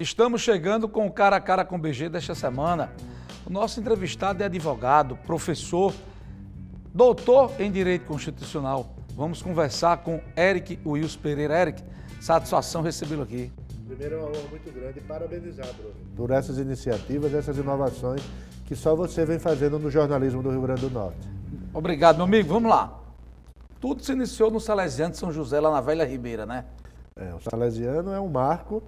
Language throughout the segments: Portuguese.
Estamos chegando com o Cara a Cara com BG desta semana. O nosso entrevistado é advogado, professor, doutor em Direito Constitucional. Vamos conversar com Eric Wilson Pereira. Eric, satisfação recebê-lo aqui. Primeiro, é uma honra muito grande e parabenizar, Bruno, por essas iniciativas, essas inovações que só você vem fazendo no jornalismo do Rio Grande do Norte. Obrigado, meu amigo. Vamos lá. Tudo se iniciou no Salesiano de São José, lá na Velha Ribeira, né? O Salesiano é um marco,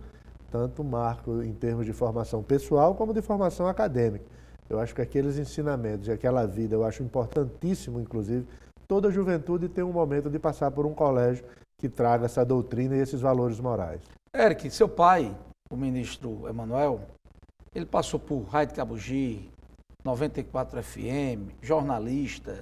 tanto um marco em termos de formação pessoal como de formação acadêmica. Eu acho que aqueles ensinamentos e aquela vida, eu acho importantíssimo, inclusive, toda a juventude ter um momento de passar por um colégio que traga essa doutrina e esses valores morais. Eric, seu pai, o ministro Emanuel, ele passou por Rádio Cabugi, 94 FM, jornalista,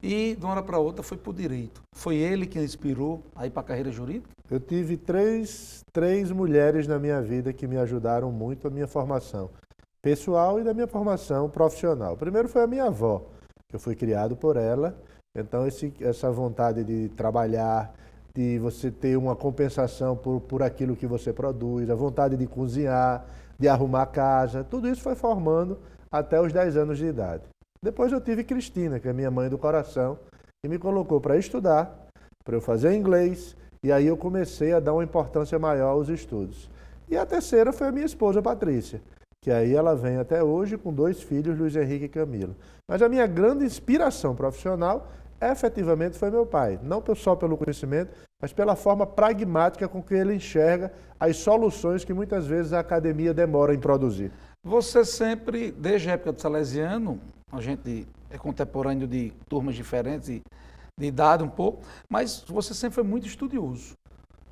e de uma hora para outra foi para o direito. Foi ele que inspirou a ir para a carreira jurídica? Eu tive três mulheres na minha vida que me ajudaram muito a minha formação pessoal e da minha formação profissional. Primeiro foi a minha avó, que eu fui criado por ela, então essa vontade de trabalhar, de você ter uma compensação por aquilo que você produz, a vontade de cozinhar, de arrumar casa, tudo isso foi formando até os 10 anos de idade. Depois eu tive Cristina, que é minha mãe do coração, que me colocou para estudar, para eu fazer inglês, e aí eu comecei a dar uma importância maior aos estudos. E a terceira foi a minha esposa, Patrícia, que aí ela vem até hoje com 2 filhos, Luiz Henrique e Camila. Mas a minha grande inspiração profissional, efetivamente, foi meu pai. Não só pelo conhecimento, mas pela forma pragmática com que ele enxerga as soluções que muitas vezes a academia demora em produzir. Você sempre, desde a época do Salesiano, a gente é contemporâneo de turmas diferentes e de idade um pouco, mas você sempre foi muito estudioso,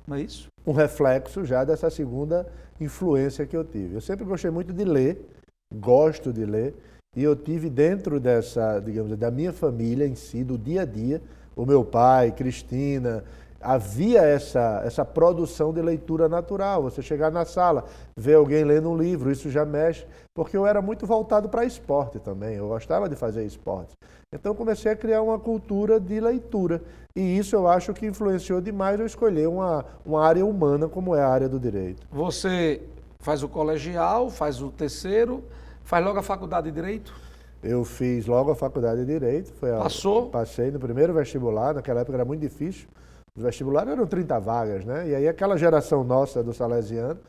não é isso? Um reflexo já dessa segunda influência que eu tive. Eu sempre gostei muito de ler, gosto de ler, e eu tive dentro dessa, digamos, da minha família em si, do dia a dia, o meu pai, Cristina, havia essa produção de leitura natural. Você chegar na sala, ver alguém lendo um livro, isso já mexe, porque eu era muito voltado para esporte também, eu gostava de fazer esporte. Então eu comecei a criar uma cultura de leitura, e isso eu acho que influenciou demais eu escolher uma área humana como é a área do direito. Você faz o colegial, faz o terceiro, faz logo a faculdade de Direito? Eu fiz logo a faculdade de Direito. Passou? Passei no primeiro vestibular, naquela época era muito difícil. Os vestibulares eram 30 vagas, né? E aí aquela geração nossa do Salesiano,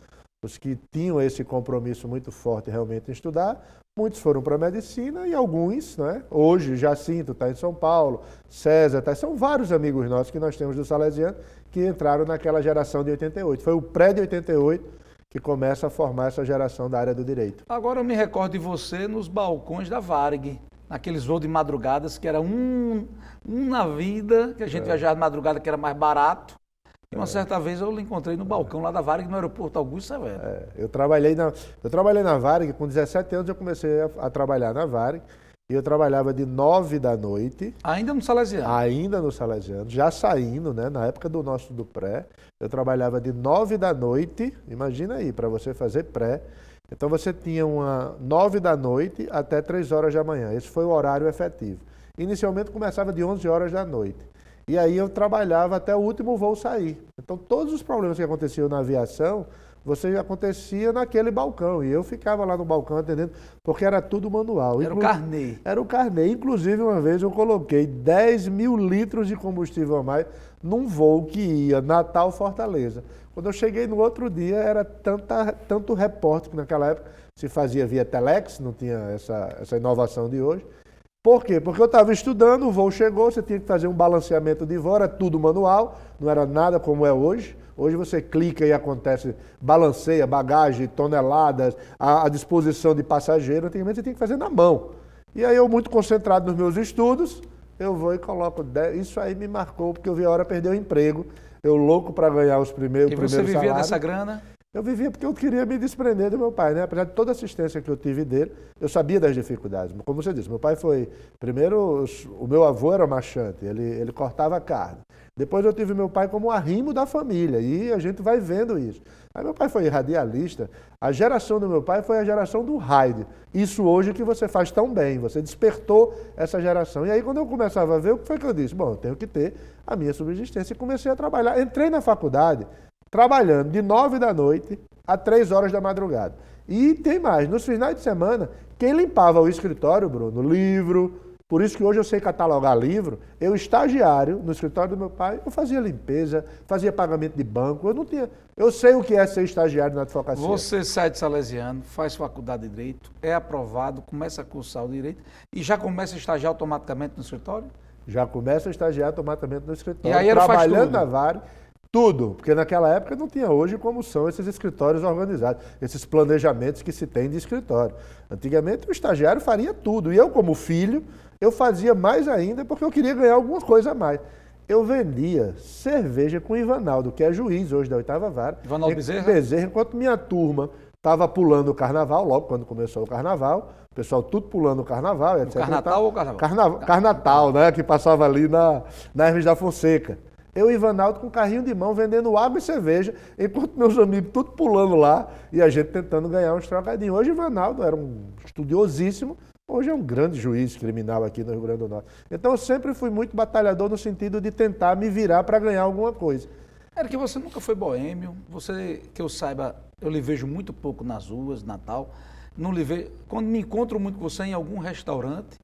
os que tinham esse compromisso muito forte realmente em estudar, muitos foram para a medicina e alguns, né? Hoje, Jacinto está em São Paulo, César está... São vários amigos nossos que nós temos do Salesiano que entraram naquela geração de 88. Foi o pré de 88 que começa a formar essa geração da área do direito. Agora eu me recordo de você nos balcões da Varig, naqueles voos de madrugadas, que era um na vida, que a gente viajava de madrugada, que era mais barato. E uma certa vez eu lhe encontrei no balcão lá da Varig, no aeroporto Augusto Severo. Eu trabalhei na Varig, com 17 anos eu comecei a trabalhar na Varig, e eu trabalhava de 9 da noite. Ainda no Salesiano? Ainda no Salesiano, já saindo, né, na época do pré, eu trabalhava de 9 da noite, imagina aí, para você fazer pré. Então você tinha 9 da noite até 3 horas da manhã, esse foi o horário efetivo. Inicialmente começava de 11 horas da noite. E aí eu trabalhava até o último voo sair. Então todos os problemas que aconteciam na aviação, acontecia naquele balcão. E eu ficava lá no balcão atendendo, porque era tudo manual. Era o carnê. Era o carnê. Inclusive, uma vez eu coloquei 10 mil litros de combustível a mais num voo que ia Natal-Fortaleza. Quando eu cheguei no outro dia, era tanto repórter, que naquela época se fazia via telex, não tinha essa inovação de hoje. Por quê? Porque eu estava estudando, o voo chegou, você tinha que fazer um balanceamento de voo, era tudo manual, não era nada como é hoje. Hoje você clica e acontece, balanceia, bagagem, toneladas, a disposição de passageiro. Antigamente você tinha que fazer na mão. E aí eu, muito concentrado nos meus estudos, eu vou e coloco 10. Isso aí me marcou, porque eu vi a hora perder o emprego. Eu louco para ganhar os primeiros salários. E você vivia dessa grana? Eu vivia porque eu queria me desprender do meu pai, né? Apesar de toda a assistência que eu tive dele, eu sabia das dificuldades. Como você disse, meu pai foi... Primeiro, o meu avô era machante, ele cortava carne. Depois eu tive meu pai como arrimo da família, e a gente vai vendo isso. Aí meu pai foi radialista, a geração do meu pai foi a geração do rádio. Isso hoje que você faz tão bem, você despertou essa geração. E aí quando eu começava a ver, o que foi que eu disse? Bom, eu tenho que ter a minha subsistência, e comecei a trabalhar. Entrei na faculdade trabalhando de 9 da noite a 3 horas da madrugada. E tem mais, nos finais de semana, quem limpava o escritório, Bruno, livro, por isso que hoje eu sei catalogar livro, eu estagiário no escritório do meu pai, eu fazia limpeza, fazia pagamento de banco, eu sei o que é ser estagiário na advocacia. Você sai de Salesiano, faz faculdade de Direito, é aprovado, começa a cursar o Direito e já começa a estagiar automaticamente no escritório? Já começa a estagiar automaticamente no escritório, E aí ele faz trabalhando tudo? na vara, tudo, porque naquela época não tinha hoje como são esses escritórios organizados, esses planejamentos que se tem de escritório. Antigamente o estagiário faria tudo, e eu como filho, eu fazia mais ainda porque eu queria ganhar alguma coisa a mais. Eu vendia cerveja com o Ivanaldo, que é juiz hoje da 8ª Vara. Ivanaldo Bezerra? Enquanto minha turma estava pulando o carnaval, logo quando começou o carnaval, o pessoal tudo pulando o carnaval, etc. Carnatal ou carnaval? Carnatal, né? Que passava ali na Hermes da Fonseca. Eu e Ivanaldo com carrinho de mão vendendo água e cerveja, enquanto meus amigos tudo pulando lá e a gente tentando ganhar uns trocadinhos. Hoje Ivanaldo era um estudiosíssimo, hoje é um grande juiz criminal aqui no Rio Grande do Norte. Então eu sempre fui muito batalhador no sentido de tentar me virar para ganhar alguma coisa. Era que você nunca foi boêmio, você, que eu saiba, eu lhe vejo muito pouco nas ruas, Natal, não lhe vejo, quando me encontro muito com você em algum restaurante,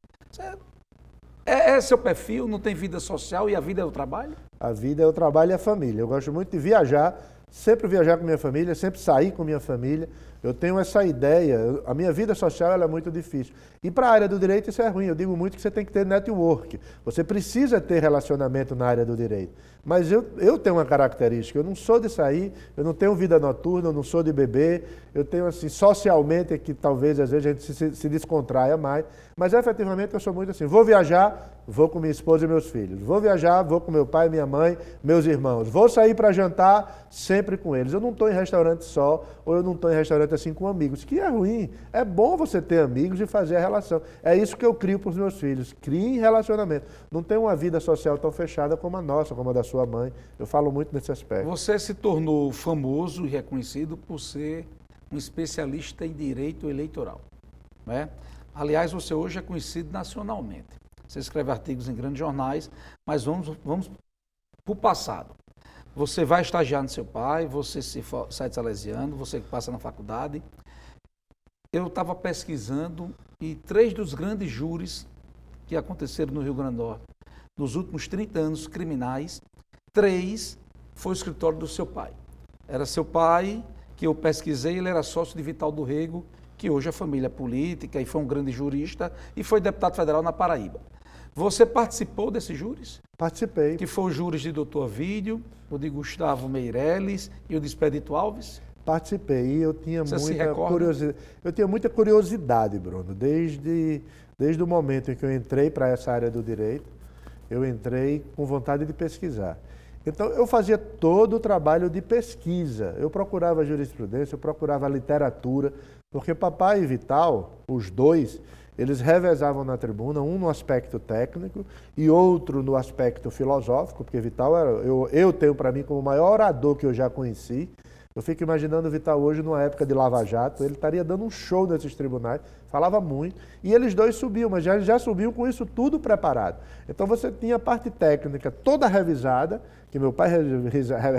é seu perfil, não tem vida social e a vida é o trabalho? A vida é o trabalho e a família. Eu gosto muito de viajar, sempre viajar com minha família, sempre sair com minha família. Eu tenho essa ideia, a minha vida social ela é muito difícil. E para a área do direito isso é ruim, eu digo muito que você tem que ter network. Você precisa ter relacionamento na área do direito. Mas eu tenho uma característica, eu não sou de sair, eu não tenho vida noturna, eu não sou de beber, eu tenho assim, socialmente, que talvez às vezes a gente se descontraia mais, mas efetivamente eu sou muito assim, vou viajar, vou com minha esposa e meus filhos, vou viajar, vou com meu pai, minha mãe, meus irmãos, vou sair para jantar sempre com eles. Eu não estou em restaurante só, ou eu não estou em restaurante assim com amigos, que é ruim, é bom você ter amigos e fazer a relação. É isso que eu crio para os meus filhos, criem relacionamento. Não tem uma vida social tão fechada como a nossa, como a da sua mãe. Eu falo muito nesse aspecto. Você se tornou famoso e reconhecido por ser um especialista em direito eleitoral, né? Aliás, você hoje é conhecido nacionalmente. Você escreve artigos em grandes jornais, mas vamos para o passado. Você vai estagiar no seu pai, você sai de Salesiano, você passa na faculdade. Eu estava pesquisando e 3 dos grandes júris que aconteceram no Rio Grande do Norte nos últimos 30 anos criminais, 3 foi o escritório do seu pai. Era seu pai, que eu pesquisei, ele era sócio de Vital do Rego, que hoje é família política e foi um grande jurista e foi deputado federal na Paraíba. Você participou desses júris? Participei. Que foi o júris de Dr. Ovídio, o de Gustavo Meireles e o de Expedito Alves? Participei e eu tinha Você muita curiosidade. Eu tinha muita curiosidade, Bruno, desde o momento em que eu entrei para essa área do direito, eu entrei com vontade de pesquisar. Então, eu fazia todo o trabalho de pesquisa. Eu procurava jurisprudência, eu procurava literatura, porque papai e Vital, os dois, eles revezavam na tribuna, um no aspecto técnico e outro no aspecto filosófico, porque Vital eu tenho para mim como o maior orador que eu já conheci. Eu fico imaginando o Vital hoje, numa época de Lava Jato, ele estaria dando um show nesses tribunais, falava muito, e eles dois subiam, mas já subiam com isso tudo preparado. Então você tinha a parte técnica toda revisada, que meu pai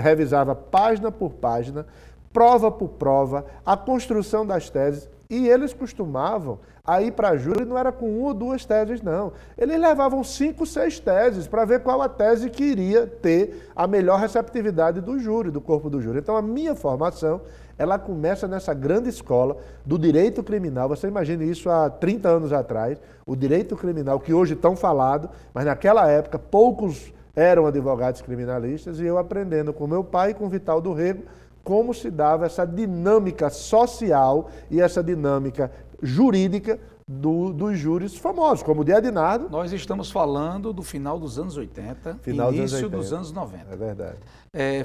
revisava página por página, prova por prova, a construção das teses, e eles costumavam a ir para júri, não era com 1 ou 2 teses, não. Eles levavam 5, 6 teses para ver qual a tese que iria ter a melhor receptividade do júri, do corpo do júri. Então, a minha formação, ela começa nessa grande escola do direito criminal. Você imagina isso há 30 anos atrás, o direito criminal, que hoje é tão falado, mas naquela época poucos eram advogados criminalistas, e eu aprendendo com meu pai e com Vital do Rego, como se dava essa dinâmica social e essa dinâmica jurídica dos júris famosos, como o de Adinardo. Nós estamos falando do final dos anos 80, Final início dos dos anos 90. É verdade.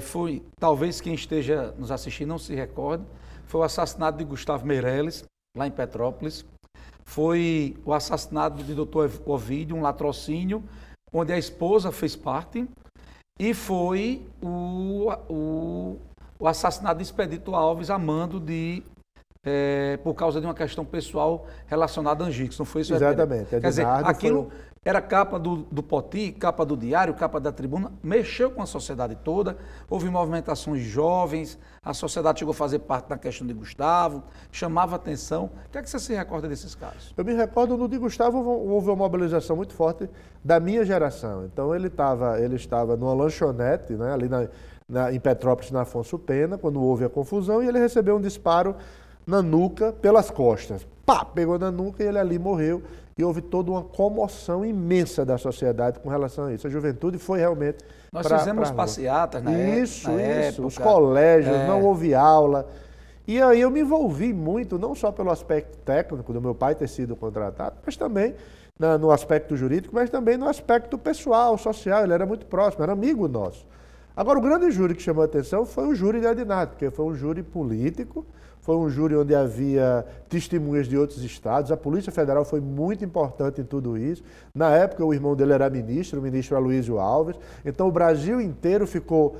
Foi, talvez quem esteja nos assistindo não se recorde, foi o assassinato de Gustavo Meireles, lá em Petrópolis. Foi o assassinato de Dr. Ovídio, um latrocínio, onde a esposa fez parte. E foi o assassinato de Expedito Alves a mando de por causa de uma questão pessoal relacionada a Angicos, não foi isso? Exatamente. Quer dizer, aquilo era capa do Poti, capa do Diário, capa da Tribuna, mexeu com a sociedade toda, houve movimentações de jovens, a sociedade chegou a fazer parte da questão de Gustavo, chamava atenção. O que é que você se recorda desses casos? Eu me recordo, no de Gustavo houve uma mobilização muito forte da minha geração. Então ele estava numa lanchonete, né, ali em Petrópolis, na Afonso Pena, quando houve a confusão, e ele recebeu um disparo na nuca pelas costas. Pá! Pegou na nuca e ele ali morreu. E houve toda uma comoção imensa da sociedade com relação a isso. A juventude foi realmente... Nós fizemos passeatas na época. Isso. Os colégios, não houve aula. E aí eu me envolvi muito, não só pelo aspecto técnico do meu pai ter sido contratado, mas também no aspecto jurídico, mas também no aspecto pessoal, social. Ele era muito próximo, era amigo nosso. Agora, o grande júri que chamou a atenção foi o júri de Adinardo, porque foi um júri político, foi um júri onde havia testemunhas de outros estados. A Polícia Federal foi muito importante em tudo isso. Na época, o irmão dele era ministro, o ministro Aloysio Alves. Então, o Brasil inteiro ficou...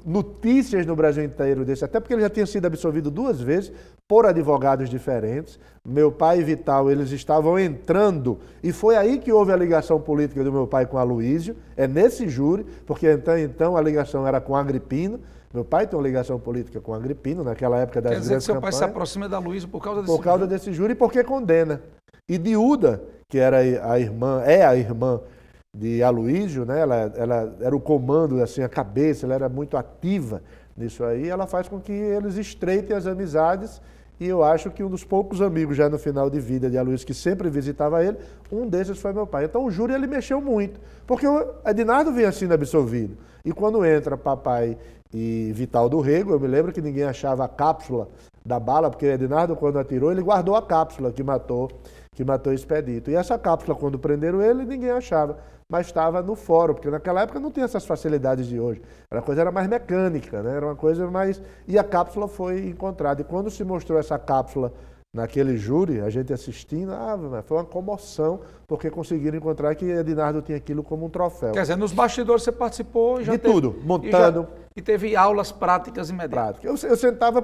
notícias no Brasil inteiro desse, até porque ele já tinha sido absolvido 2 vezes por advogados diferentes. Meu pai e Vital, eles estavam entrando, e foi aí que houve a ligação política do meu pai com Aloysio, é nesse júri, porque então a ligação era com Agripino. Meu pai tem uma ligação política com Agripino, naquela época das grandes campanhas. Quer dizer que seu pai se aproxima da Aloysio por causa desse júri? Por causa desse júri e porque condena. E Diúda, que era a irmã de Aloysio, né? Ela era o comando, assim, a cabeça, ela era muito ativa nisso aí, ela faz com que eles estreitem as amizades, e eu acho que um dos poucos amigos já no final de vida de Aloysio, que sempre visitava ele, um desses foi meu pai. Então o júri ele mexeu muito, porque o Adinardo vinha sendo absolvido, e quando entra papai e Vital do Rego, eu me lembro que ninguém achava a cápsula da bala, porque Adinardo, quando atirou, ele guardou a cápsula que matou Expedito. E essa cápsula, quando prenderam ele, ninguém achava, mas estava no fórum, porque naquela época não tinha essas facilidades de hoje. A coisa era mais mecânica, né? Era uma coisa mais... E a cápsula foi encontrada. E quando se mostrou essa cápsula naquele júri, a gente assistindo, foi uma comoção, porque conseguiram encontrar que Adinardo tinha aquilo como um troféu. Quer dizer, nos bastidores você participou... Já de tudo, montando... E teve aulas práticas imediatas. Eu sentava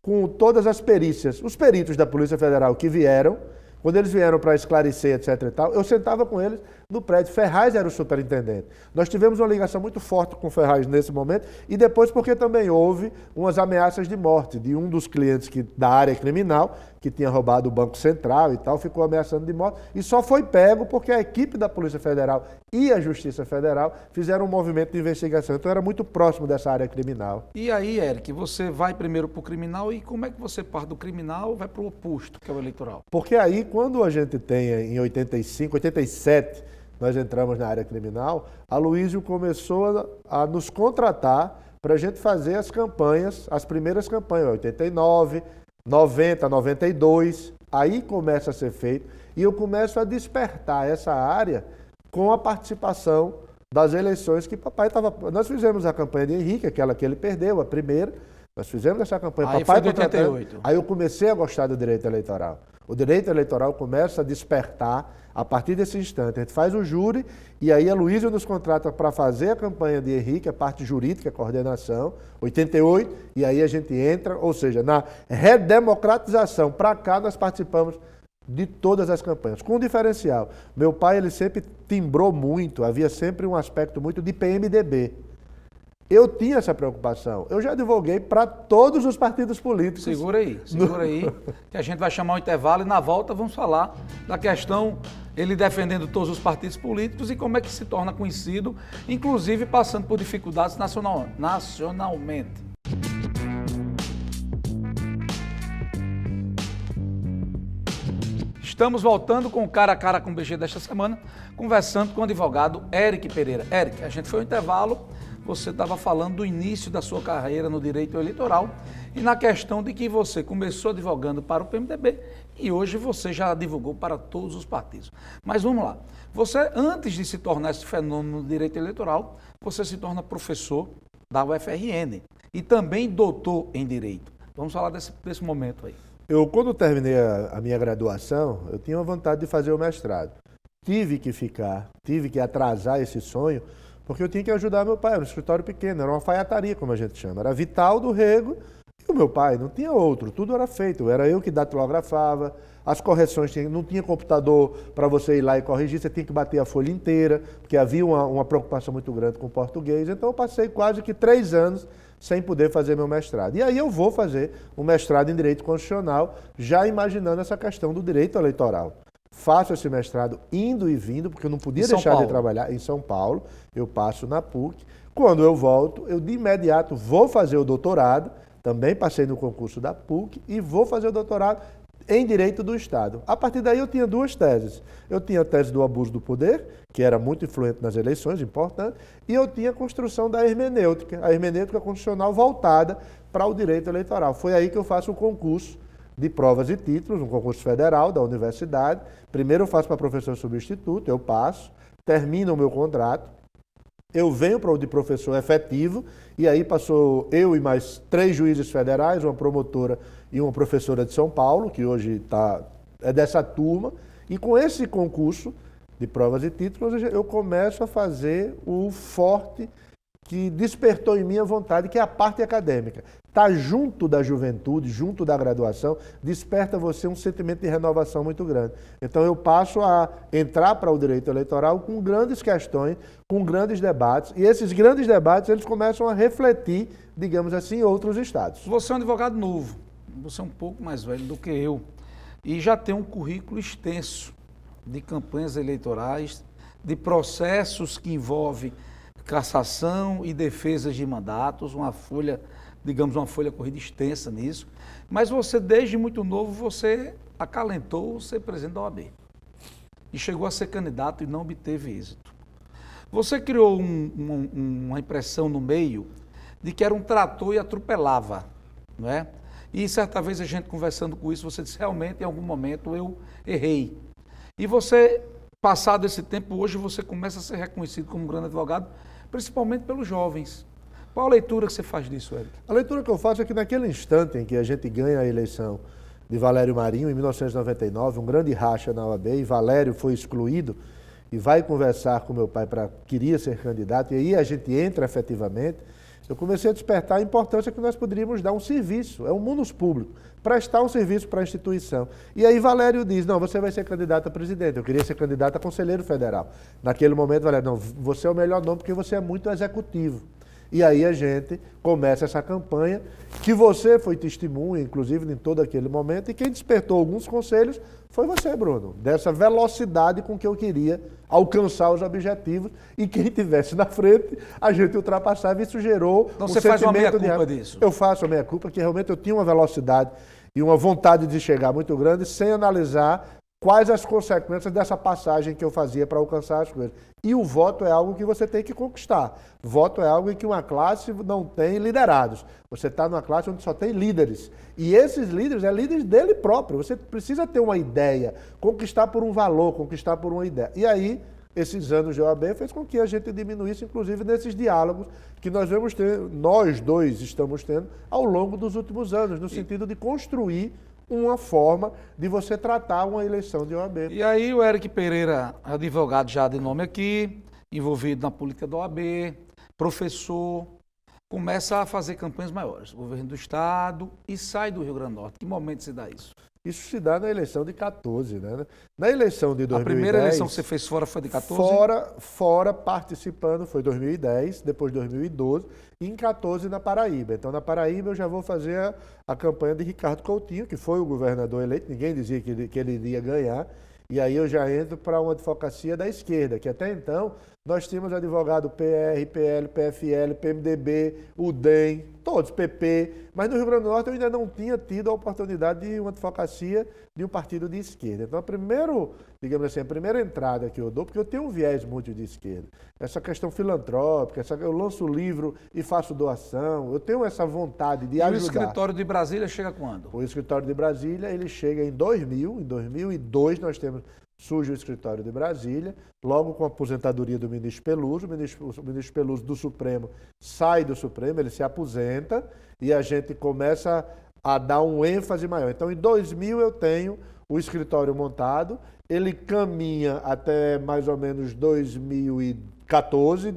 com todas as perícias, os peritos da Polícia Federal que vieram, quando eles vieram para esclarecer, etc e tal, eu sentava com eles no prédio. Ferraz era o superintendente. Nós tivemos uma ligação muito forte com Ferraz nesse momento, e depois porque também houve umas ameaças de morte de um dos clientes da área criminal, que tinha roubado o Banco Central e tal, ficou ameaçando de morte, e só foi pego porque a equipe da Polícia Federal e a Justiça Federal fizeram um movimento de investigação. Então era muito próximo dessa área criminal. E aí, Eric, você vai primeiro para o criminal, e como é que você parte do criminal e vai para o oposto, que é o eleitoral? Porque aí, quando a gente tem, em 85, 87, nós entramos na área criminal, Aloysio começou a nos contratar para a gente fazer as campanhas, as primeiras campanhas, 89, 90, 92, aí começa a ser feito, e eu começo a despertar essa área com a participação das eleições que papai estava... Nós fizemos a campanha de Henrique, aquela que ele perdeu, a primeira, nós fizemos essa campanha. Aí papai foi de 88. Aí eu comecei a gostar do direito eleitoral. O direito eleitoral começa a despertar a partir desse instante. A gente faz o júri, e aí a Aloysio nos contrata para fazer a campanha de Henrique, a parte jurídica, a coordenação, 88, e aí a gente entra, ou seja, na redemocratização. Para cá nós participamos de todas as campanhas, com um diferencial. Meu pai, ele sempre timbrou muito, havia sempre um aspecto muito de PMDB. Eu tinha essa preocupação. Eu já divulguei para todos os partidos políticos. Segura aí, que a gente vai chamar um intervalo, e na volta vamos falar da questão, ele defendendo todos os partidos políticos e como é que se torna conhecido, inclusive passando por dificuldades nacionalmente. Estamos voltando com o Cara a Cara com o BG desta semana, conversando com o advogado Eric Pereira. Eric, a gente foi ao intervalo, você estava falando do início da sua carreira no direito eleitoral e na questão de que você começou advogando para o PMDB e hoje você já advogou para todos os partidos. Mas vamos lá, você, antes de se tornar esse fenômeno no direito eleitoral, você se torna professor da UFRN e também doutor em direito. Vamos falar desse momento aí. Eu, quando terminei a minha graduação, eu tinha vontade de fazer o mestrado. Tive que atrasar esse sonho, porque eu tinha que ajudar meu pai. Era um escritório pequeno, era uma alfaiataria, como a gente chama. Era Vital do Rego e o meu pai, não tinha outro, tudo era feito. Era eu que datilografava, as correções, não tinha computador para você ir lá e corrigir, você tinha que bater a folha inteira, porque havia uma preocupação muito grande com o português. Então eu passei quase que 3 anos sem poder fazer meu mestrado. E aí eu vou fazer um mestrado em Direito Constitucional, já imaginando essa questão do direito eleitoral. Faço esse mestrado indo e vindo, porque eu não podia deixar de trabalhar em São Paulo, eu passo na PUC. Quando eu volto, eu de imediato vou fazer o doutorado, também passei no concurso da PUC, e vou fazer o doutorado em Direito do Estado. A partir daí eu tinha 2 teses. Eu tinha a tese do abuso do poder, que era muito influente nas eleições, importante, e eu tinha a construção da hermenêutica, a hermenêutica constitucional voltada para o direito eleitoral. Foi aí que eu faço o concurso de provas e títulos, um concurso federal da universidade. Primeiro eu faço para professor substituto, eu passo, termino o meu contrato, eu venho para o de professor efetivo, e aí passou eu e mais 3 juízes federais, uma promotora e uma professora de São Paulo, que hoje é dessa turma, e com esse concurso de provas e títulos eu começo a fazer o forte que despertou em mim a vontade, que é a parte acadêmica. Estar junto da juventude, junto da graduação, desperta você um sentimento de renovação muito grande. Então eu passo a entrar para o direito eleitoral com grandes questões, com grandes debates, e esses grandes debates eles começam a refletir, digamos assim, em outros estados. Você é um advogado novo, você é um pouco mais velho do que eu, e já tem um currículo extenso de campanhas eleitorais, de processos que envolvem cassação e defesas de mandatos, uma folha corrida extensa nisso. Mas você, desde muito novo, você acalentou ser presidente da OAB. E chegou a ser candidato e não obteve êxito. Você criou uma impressão no meio de que era um trator e atropelava, não é? E certa vez a gente conversando com isso, você disse, realmente, em algum momento eu errei. E você, passado esse tempo, hoje você começa a ser reconhecido como um grande advogado, principalmente pelos jovens. Qual a leitura que você faz disso, Érico? A leitura que eu faço é que naquele instante em que a gente ganha a eleição de Valério Marinho, em 1999, um grande racha na OAB, e Valério foi excluído e vai conversar com meu pai queria ser candidato, e aí a gente entra efetivamente, eu comecei a despertar a importância que nós poderíamos dar um serviço, é um munus público, prestar um serviço para a instituição. E aí Valério diz, não, você vai ser candidato a presidente, eu queria ser candidato a conselheiro federal. Naquele momento, Valério, não, você é o melhor nome porque você é muito executivo. E aí a gente começa essa campanha, que você foi testemunha, inclusive, em todo aquele momento, e quem despertou alguns conselhos foi você, Bruno, dessa velocidade com que eu queria alcançar os objetivos, e quem estivesse na frente, a gente ultrapassava, e isso gerou então, você faz uma meia-culpa disso? Eu faço a meia-culpa, que realmente eu tinha uma velocidade e uma vontade de chegar muito grande, sem analisar quais as consequências dessa passagem que eu fazia para alcançar as coisas. E o voto é algo que você tem que conquistar. Voto é algo em que uma classe não tem liderados. Você está numa classe onde só tem líderes. E esses líderes é líderes dele próprio. Você precisa ter uma ideia, conquistar por um valor, conquistar por uma ideia. E aí, esses anos de OAB fez com que a gente diminuísse, inclusive, nesses diálogos que nós dois estamos tendo ao longo dos últimos anos, no sentido de construir uma forma de você tratar uma eleição de OAB. E aí o Eric Pereira, advogado já de nome aqui, envolvido na política da OAB, professor, começa a fazer campanhas maiores, governo do estado, e sai do Rio Grande do Norte. Que momento se dá isso? Isso se dá na eleição de 14, né? Na eleição de 2010... A primeira eleição que você fez fora foi de 14? Fora participando, foi 2010, depois 2012, e em 14 na Paraíba. Então, na Paraíba, eu já vou fazer a campanha de Ricardo Coutinho, que foi o governador eleito, ninguém dizia que ele iria ganhar, e aí eu já entro para uma advocacia da esquerda, que até então nós tínhamos advogado PR, PL, PFL, PMDB, UDEM, todos, PP, mas no Rio Grande do Norte eu ainda não tinha tido a oportunidade de uma advocacia de um partido de esquerda. Então, a primeira entrada que eu dou, porque eu tenho um viés muito de esquerda, essa questão filantrópica, eu lanço livro e faço doação, eu tenho essa vontade de ajudar. E o escritório de Brasília chega quando? O escritório de Brasília, ele chega em 2000, em 2002 surge o escritório de Brasília, logo com a aposentadoria do ministro Peluso, o ministro Peluso do Supremo sai do Supremo, ele se aposenta e a gente começa a dar um ênfase maior. Então, em 2000 eu tenho o escritório montado, ele caminha até mais ou menos 2014,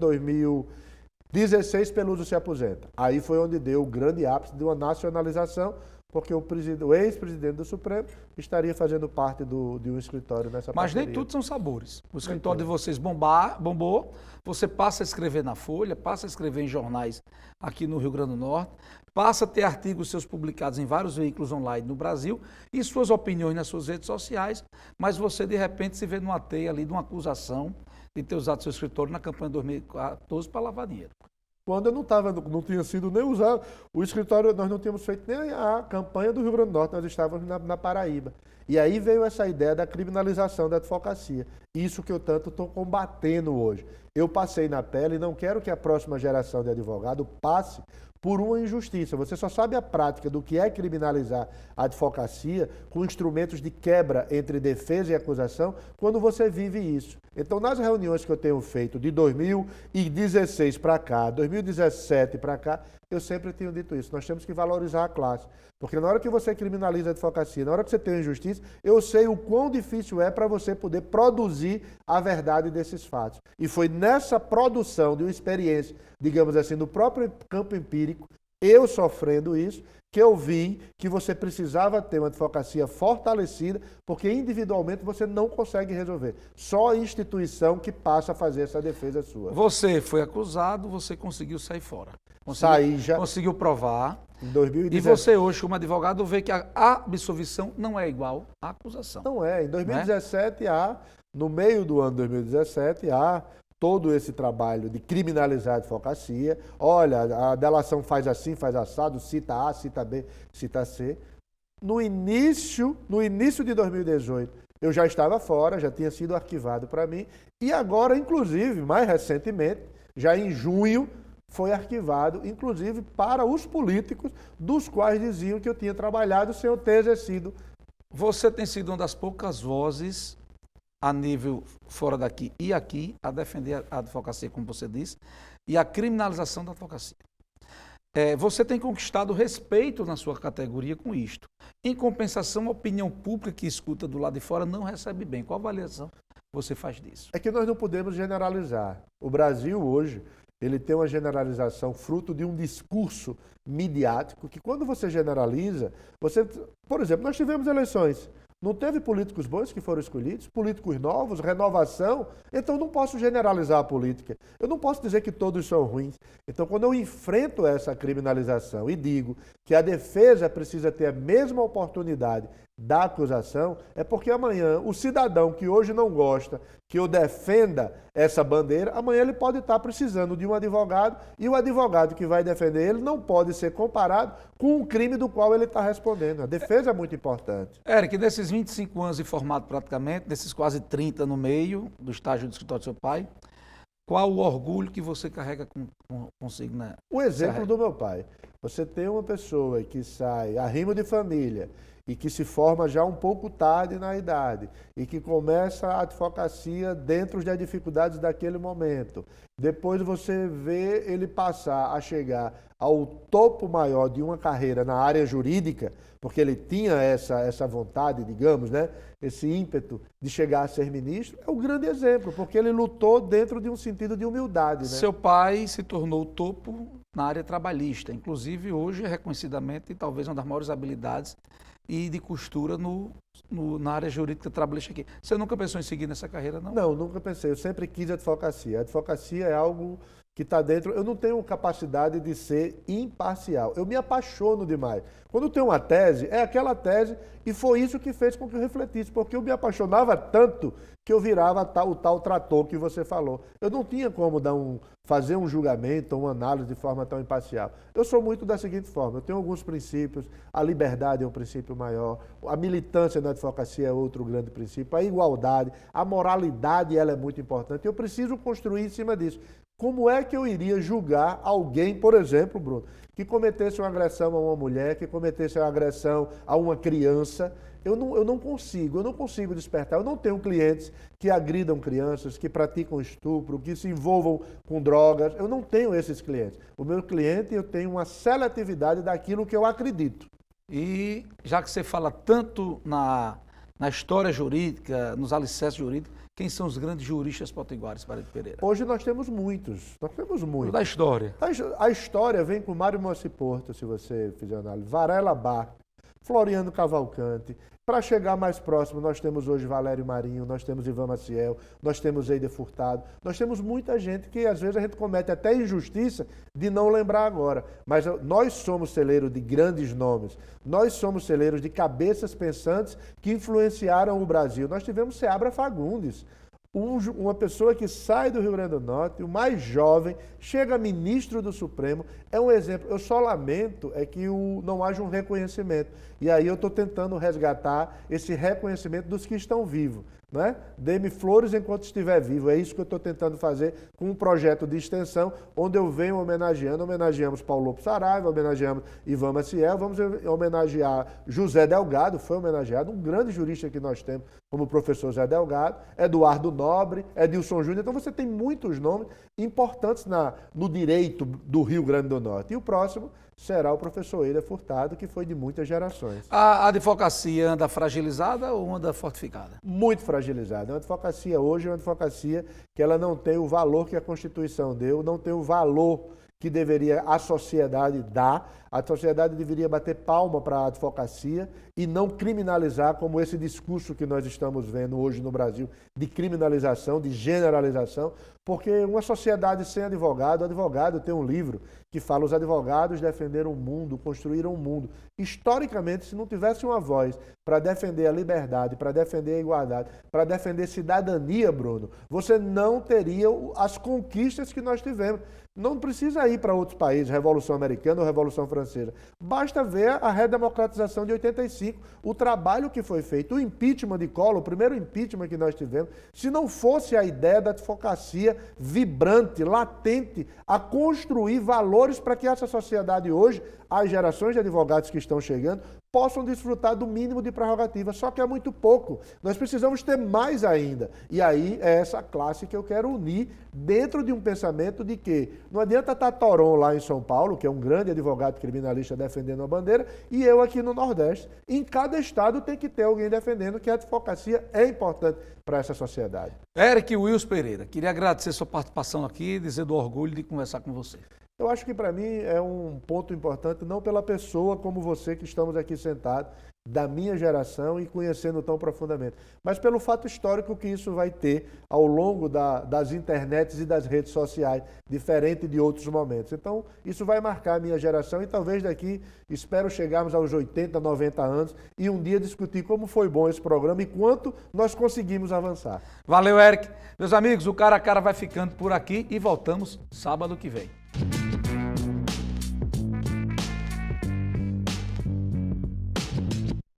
16 Peluso se aposenta. Aí foi onde deu o grande ápice de uma nacionalização, porque o ex-presidente do Supremo estaria fazendo parte de um escritório nessa Mas parceria. nem tudo são sabores. O escritório de vocês bombou, você passa a escrever na Folha, passa a escrever em jornais aqui no Rio Grande do Norte, passa a ter artigos seus publicados em vários veículos online no Brasil e suas opiniões nas suas redes sociais, mas você de repente se vê numa teia ali de uma acusação de ter usado seu escritório na campanha de 2014 para lavar dinheiro. Quando eu não tinha sido nem usado, o escritório, nós não tínhamos feito nem a campanha do Rio Grande do Norte, nós estávamos na Paraíba. E aí veio essa ideia da criminalização da advocacia. Isso que eu tanto estou combatendo hoje. Eu passei na pele e não quero que a próxima geração de advogado passe por uma injustiça. Você só sabe a prática do que é criminalizar a advocacia com instrumentos de quebra entre defesa e acusação quando você vive isso. Então, nas reuniões que eu tenho feito de 2016 para cá, 2017 para cá, eu sempre tenho dito isso. Nós temos que valorizar a classe. Porque na hora que você criminaliza a advocacia, na hora que você tem uma injustiça, eu sei o quão difícil é para você poder produzir a verdade desses fatos. E foi nessa produção de uma experiência, digamos assim, no próprio campo empírico, eu sofrendo isso, que eu vi que você precisava ter uma advocacia fortalecida, porque individualmente você não consegue resolver. Só a instituição que passa a fazer essa defesa sua. Você foi acusado, você conseguiu sair fora. Conseguiu provar. Em 2017. E você hoje, como advogado, vê que a absolvição não é igual à acusação. Não é. Em 2017, no meio do ano de 2017, há todo esse trabalho de criminalizar a advocacia. Olha, a delação faz assim, faz assado, cita A, cita B, cita C. No início de 2018, eu já estava fora, já tinha sido arquivado para mim. E agora, inclusive, mais recentemente, já em junho, foi arquivado, inclusive para os políticos, dos quais diziam que eu tinha trabalhado sem eu ter exercido. Você tem sido uma das poucas vozes a nível fora daqui e aqui a defender a advocacia, como você disse, e a criminalização da advocacia. Você tem conquistado respeito na sua categoria com isto. Em compensação, a opinião pública que escuta do lado de fora não recebe bem. Qual avaliação você faz disso? É que nós não podemos generalizar. O Brasil hoje, ele tem uma generalização fruto de um discurso midiático que quando você generaliza, por exemplo, nós tivemos eleições. Não teve políticos bons que foram escolhidos, políticos novos, renovação. Então, não posso generalizar a política. Eu não posso dizer que todos são ruins. Então, quando eu enfrento essa criminalização e digo que a defesa precisa ter a mesma oportunidade da acusação, é porque amanhã o cidadão que hoje não gosta que eu defenda essa bandeira, amanhã ele pode estar precisando de um advogado e o advogado que vai defender ele não pode ser comparado com o crime do qual ele está respondendo. A defesa é muito importante. Eric, desses 25 anos de formato praticamente, desses quase 30 no meio do estágio do escritório do seu pai, qual o orgulho que você carrega consigo, né? O exemplo do meu pai. Você tem uma pessoa que sai arrimo de família e que se forma já um pouco tarde na idade e que começa a advocacia dentro das dificuldades daquele momento. Depois você vê ele passar a chegar ao topo maior de uma carreira na área jurídica, porque ele tinha essa vontade, digamos, né? Esse ímpeto de chegar a ser ministro, é um grande exemplo, porque ele lutou dentro de um sentido de humildade. Né? Seu pai se tornou o topo na área trabalhista, inclusive hoje é reconhecidamente talvez uma das maiores habilidades e de costura na área jurídica trabalhista aqui. Você nunca pensou em seguir nessa carreira, não? Não, nunca pensei. Eu sempre quis advocacia. A advocacia é algo que está dentro. Eu não tenho capacidade de ser imparcial. Eu me apaixono demais. Quando tem uma tese, é aquela tese, e foi isso que fez com que eu refletisse, porque eu me apaixonava tanto que eu virava o tal trator que você falou. Eu não tinha como fazer um julgamento, uma análise de forma tão imparcial. Eu sou muito da seguinte forma, eu tenho alguns princípios, a liberdade é um princípio maior, a militância na advocacia é outro grande princípio, a igualdade, a moralidade, ela é muito importante. Eu preciso construir em cima disso. Como é que eu iria julgar alguém, por exemplo, Bruno, que cometesse uma agressão a uma mulher, que cometesse uma agressão a uma criança? Eu não consigo despertar. Eu não tenho clientes que agridam crianças, que praticam estupro, que se envolvam com drogas. Eu não tenho esses clientes. O meu cliente, eu tenho uma seletividade daquilo que eu acredito. E já que você fala tanto na história jurídica, nos alicerces jurídicos, Quem são os grandes juristas potiguares, Marido Pereira? Hoje nós temos muitos. Da história. A história vem com Mário Mossi Porto, se você fizer análise, Varela Barca, Floriano Cavalcante. Para chegar mais próximo, nós temos hoje Valério Marinho, nós temos Ivan Maciel, nós temos Eider Furtado, nós temos muita gente que às vezes a gente comete até injustiça de não lembrar agora. Mas nós somos celeiro de grandes nomes, nós somos celeiros de cabeças pensantes que influenciaram o Brasil. Nós tivemos Seabra Fagundes, uma pessoa que sai do Rio Grande do Norte, o mais jovem, chega ministro do Supremo, é um exemplo. Eu só lamento é que não haja um reconhecimento. E aí eu estou tentando resgatar esse reconhecimento dos que estão vivos. Né? Dê-me flores enquanto estiver vivo. É isso que eu estou tentando fazer com um projeto de extensão, onde eu venho homenageamos Paulo Lopes Saraiva, homenageamos Ivan Maciel, vamos homenagear José Delgado, foi homenageado, um grande jurista que nós temos, como o professor José Delgado, Eduardo Nobre, Edilson Júnior. Então você tem muitos nomes importantes no direito do Rio Grande do Norte. E o próximo será o professor Eider Furtado, que foi de muitas gerações. A advocacia anda fragilizada ou anda fortificada? Muito fragilizada. A advocacia hoje é uma advocacia que ela não tem o valor que a Constituição deu, não tem o valor que deveria a sociedade dar. A sociedade deveria bater palma para a advocacia e não criminalizar, como esse discurso que nós estamos vendo hoje no Brasil, de criminalização, de generalização, porque uma sociedade sem advogado, o advogado tem um livro que fala: os advogados defenderam o mundo, construíram o mundo. Historicamente, se não tivesse uma voz para defender a liberdade, para defender a igualdade, para defender cidadania, Bruno, você não teria as conquistas que nós tivemos. Não precisa ir para outros países, Revolução Americana ou Revolução Francesa. Basta ver a redemocratização de 85, o trabalho que foi feito, o impeachment de Collor, o primeiro impeachment que nós tivemos. Se não fosse a ideia da advocacia vibrante, latente, a construir valores para que essa sociedade hoje, as gerações de advogados que estão chegando, possam desfrutar do mínimo de prerrogativa, só que é muito pouco. Nós precisamos ter mais ainda. E aí é essa classe que eu quero unir dentro de um pensamento de que não adianta estar Toron lá em São Paulo, que é um grande advogado criminalista defendendo a bandeira, e eu aqui no Nordeste. Em cada estado tem que ter alguém defendendo que a advocacia é importante para essa sociedade. Eric Wilson Pereira, queria agradecer sua participação aqui e dizer do orgulho de conversar com você. Eu acho que para mim é um ponto importante, não pela pessoa como você que estamos aqui sentados, da minha geração e conhecendo tão profundamente, mas pelo fato histórico que isso vai ter ao longo das internets e das redes sociais, diferente de outros momentos. Então, isso vai marcar a minha geração e talvez daqui, espero chegarmos aos 80, 90 anos e um dia discutir como foi bom esse programa e quanto nós conseguimos avançar. Valeu, Eric. Meus amigos, o Cara a Cara vai ficando por aqui e voltamos sábado que vem.